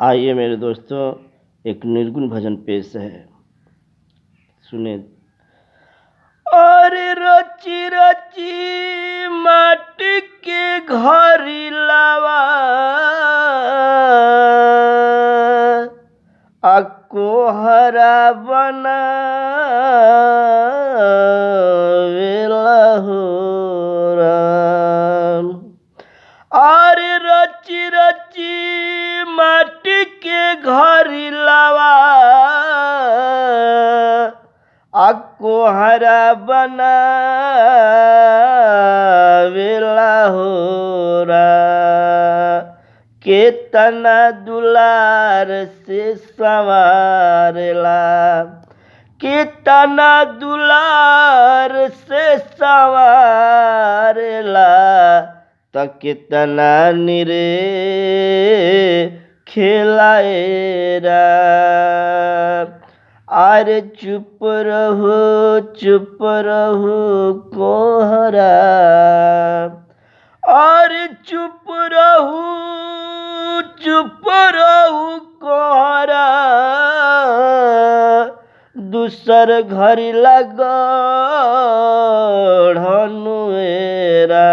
आइए मेरे दोस्तों, एक निर्गुण भजन पेश है, सुने। अरे रची रची माटी के घरी लावा, कोहरा बनावेला हो राम। अरे रची रची माटी के घरी लावा, कोहरा बनावेला हो राम। केतना दुलार से संवारेला, केतना दुलार से संवारेला, त केतना निरे खिलाएरा। अरे चुप रहो कोहरा, अरे चुप रहू कोहरा, दूसर घर लगड़नुएरा।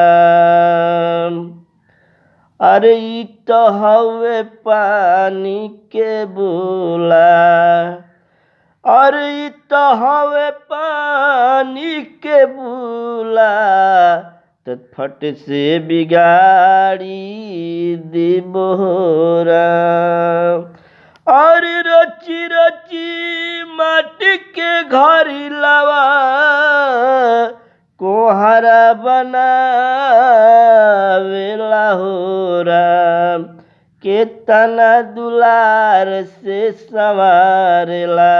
अरे ई तो हवे पानी के बुला, अरे ई तो हवे पानी के बुला, तो फट से बिगाड़ी दिबोरा। अरे रची रची माटी के घरी लावा, कोहरा बनावेला हो राम। केतना दुलार से संवारेला,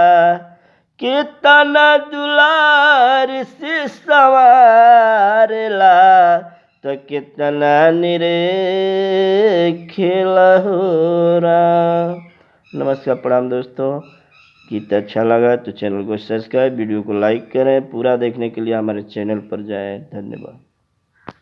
केतना दुलार से संवारेला, तो केतना निरे खेला हो राम। नमस्कार, प्रणाम दोस्तों। गीत अच्छा लगा तो चैनल को सब्सक्राइब, वीडियो को लाइक करें। पूरा देखने के लिए हमारे चैनल पर जाएं। धन्यवाद।